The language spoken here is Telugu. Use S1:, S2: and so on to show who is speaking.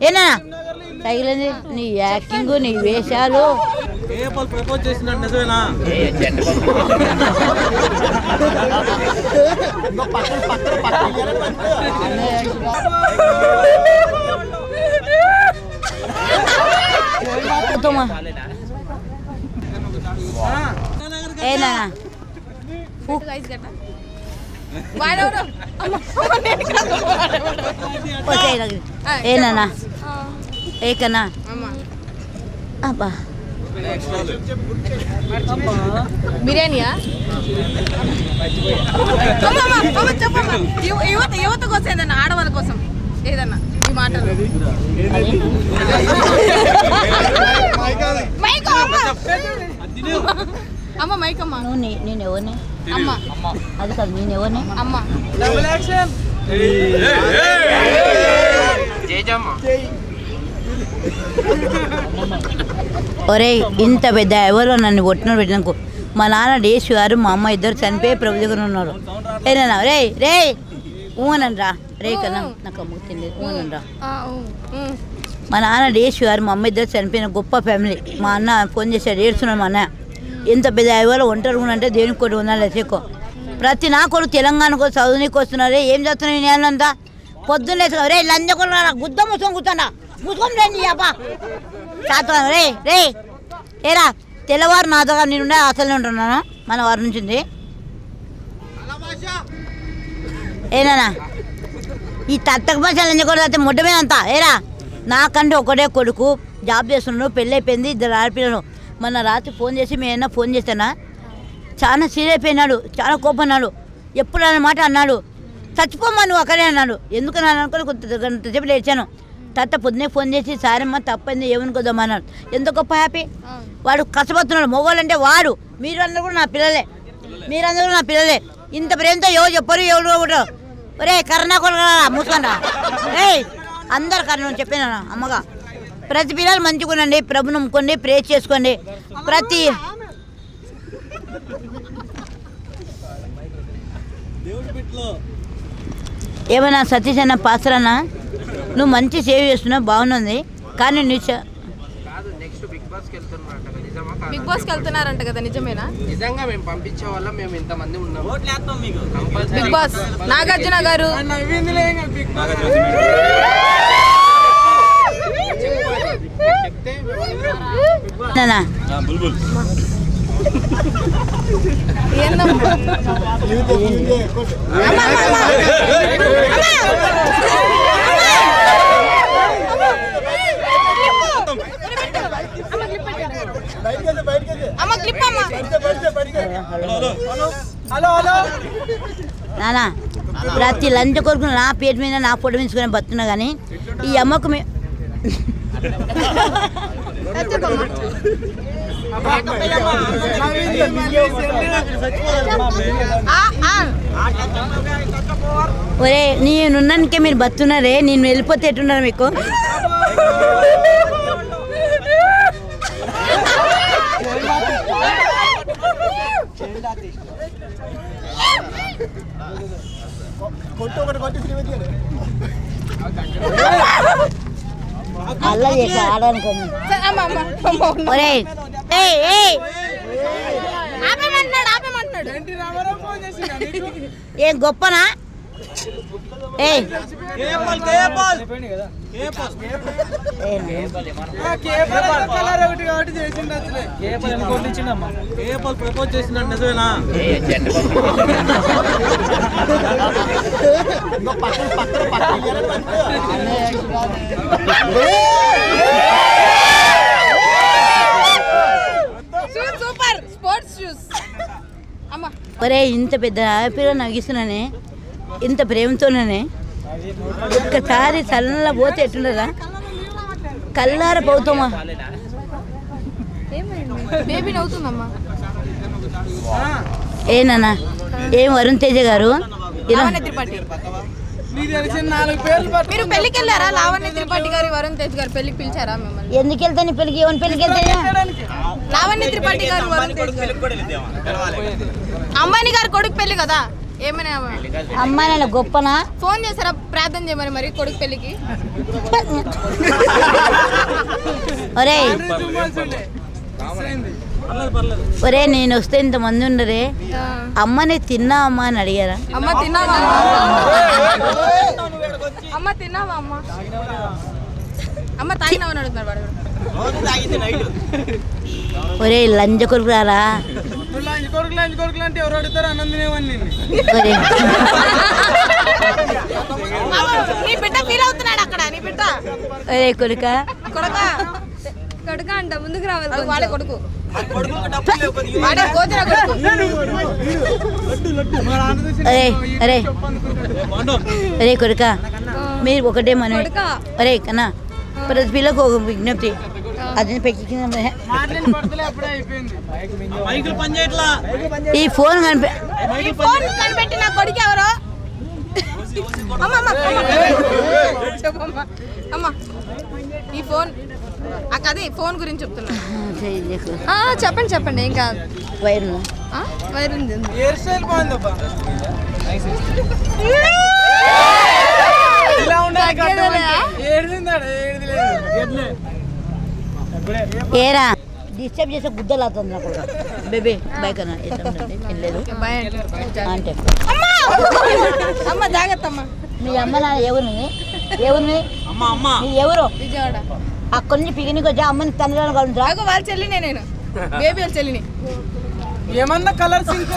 S1: ఏనా తగిలింది నీ యాక్టింగ్ నీ వేషాలు. ఏనా ఏనా ఏకనా అబ్బా
S2: బిర్యానీయా? యువత కోసం ఏదన్నా, ఆడవాళ్ళ కోసం ఏదన్నా ఈ మాటలు. అమ్మ మైకమ్మ
S1: నేను ఎవరిని
S2: అమ్మ
S1: అది కాదు నేను ఎవరిని
S2: అమ్మ.
S1: ఒరే ఇంత పెద్ద ఎవరో నన్ను కొట్టిన పెట్టినాకు మా నాన్న డేష్ గారు మా అమ్మ ఇద్దరు చనిపోయి ప్రభు దగ్గర ఉన్నారు. ఏనా రే రే ఊనండ్రా రే కన్నా నాకు అమ్ముతుంది ఊనండ్రా. మా నాన్న డేష్ గారు మా అమ్మ ఇద్దరు చనిపోయిన గొప్ప ఫ్యామిలీ. మా అన్న ఫోన్ చేశాడు ఏడుస్తున్నాడు మా అన్న. ఎంత పెద్ద ఎవరో ఒంటరి అంటే దేవునికి కొట్టి ఉండాలి ఎక్కువ. ప్రతి నా కొడుకు తెలంగాణకు చదువునికి వస్తున్నారే ఏం చేస్తున్నాయి నేనంతా పొద్దున్నే రే లంజకుండా గుద్ద ముసుకొని కూర్చున్నా ముసుకొని రండి అబ్బా చాతా రే రే ఏరా తెల్లవారు నా దగ్గర నేనుండే అసలు ఉంటున్నాను మన వారి నుంచి. ఏనా ఈ తత్తక భాషలు లంజకూడదు ముడ్డ మీద అంతా ఏరా నాకంటే ఒకటే కొడుకు జాబ్ చేస్తున్నాడు, పెళ్ళి అయిపోయింది, ఇద్దరు ఆడపిల్లలు. మొన్న రాత్రి ఫోన్ చేసి మేమన్నా ఫోన్ చేస్తానా చాలా సీరియస్ అయిపోయినాడు, చాలా కోపం అన్నాడు. ఎప్పుడు అన్నమాట అన్నాడు చచ్చిపోమ్మా నువ్వు అక్కడే అన్నాడు. ఎందుకు నన్ను అనుకుని కొంతసేపు లేచాను. తర్వాత పొద్దునే ఫోన్ చేసి సారమ్మ తప్పైంది ఏమనుకోదామా అన్నాడు. ఎంత గొప్ప హ్యాపీ. వాడు కష్టపడుతున్నాడు. మొగోళ్ళంటే వాడు మీరందరూ కూడా నా పిల్లలే, మీరందరూ నా పిల్లలే. ఇంత ప్రేమతో ఎవరు చెప్పరు ఎవరు కూడా ఒరే కరోనా కొడుకు మూసుకుంటా రే అందరు కరోనా చెప్పాను అమ్మగా. ప్రతి పిల్లలు మంచిగా ఉండండి, ప్రభు నమ్ముకోండి, ప్రే చేసుకోండి. ప్రతి ఏమన్నా సతీష్ అన్న పాస్టర్ అన్న నువ్వు మంచి సేవ్ చేస్తున్నావు బాగున్నది. కానీ
S2: బిగ్ బాస్కి వెళ్తున్నారంట కదా నిజమేనా?
S3: నిజంగా మేము పంపించే వల్ల మేము ఇంతమంది ఉన్నాం.
S2: బిగ్ బాస్ నాగార్జున గారు
S1: నానా ప్రతి లంచ్ కొరకు నా పేరు మీద నా ఫోటో వేసుకుని బతున్నా కానీ ఈ అమ్మకు ఒరే నేనున్నానికే మీరు బతున్నారే, నేను వెళ్ళిపోతే ఎట్టున్నారు మీకు? అలా చేసి ఆడనుకోండి. ఏం గొప్పనా?
S2: Super sports shoes.
S1: ఒరే ఇంత పెద్ద హ్యాపీగా నవ్విస్తున్నానే, ఇంత ప్రేమతోనే ఒక్కసారి చల్లలా పోతే ఎట్టుండదా? కల్లార పోతామా?
S2: బేబీ నవ్వుతుందమ్మా.
S1: ఏనా ఏం వరుణ్ తేజ గారు
S2: మీరు పెళ్లికి వెళ్ళారా? లావణ్య త్రిపాఠి గారు వరుణ్ తేజ్ గారు పెళ్లికి పిలిచారా మిమ్మల్ని?
S1: ఎందుకు వెళ్తాను పెళ్లికి? ఎవరి పెళ్లికి వెళ్తాను?
S2: లావణ్య త్రిపాఠి గారు వరుణ్ తేజ్ గారు అంబానీ గారు కొడుకు పెళ్లి కదా, ఏమైనా
S1: అమ్మాయి గొప్పనా?
S2: ఫోన్ చేశారా ప్రార్థన చేయమని మరి కొడుకు పెళ్లికి?
S1: ఒరే ఒరే నేను వస్తే ఇంతమంది ఉండరే అమ్మని తిన్నా అమ్మ అని అడిగారా?
S2: అమ్మ తిన్నావా అమ్మ తిన్నావా అమ్మ అమ్మ తాగినావా అని అడుగుతున్నారు వాడు.
S1: ఒరే లంజ కొడుకురారా ఒరే
S2: నీ బిడ్డ ఫీల్ అవుతున్నాడు అక్కడ నీ బిడ్డ
S1: ఒరే కొడుక
S2: కొడుక అంట ముందుకు రావాలి వాడే కొడుకు వాడే కోతిన కొడుకు
S1: అరే అరే అరే కొడుక మీరు ఒకటే మన అరే కన్నా ప్రతి పిల్లకు ఒక విజ్ఞప్తి అది పెట్టి ఈ ఫోన్
S2: కనిపెట్టి నా కొడుకు ఎవరో అమ్మ ఈ ఫోన్ అదే ఫోన్ గురించి చెప్తున్నా. చెప్పండి చెప్పండి ఏం కాదు.
S1: వైర్
S2: వైర్ ఉంది.
S1: ఏరా డిస్టర్బ్ చేసే గుద్దలు అవుతుంది నాకు బేబీ బైక్ అన్న వెళ్ళలేదు అంటే
S2: అమ్మ జాగ్రత్త అమ్మ.
S1: మీ అమ్మ నా ఎవరిని ఎవరిని నీ ఎవరు
S2: విజయవాడ
S1: అక్కడి నుంచి పిక్నిక్ వచ్చి అమ్మని తండ్రి కలుగుతా
S2: వాళ్ళ చెల్లినే నేను బేబీ వాళ్ళ చెల్లిని
S3: ఏమన్నా కలర్ సింక్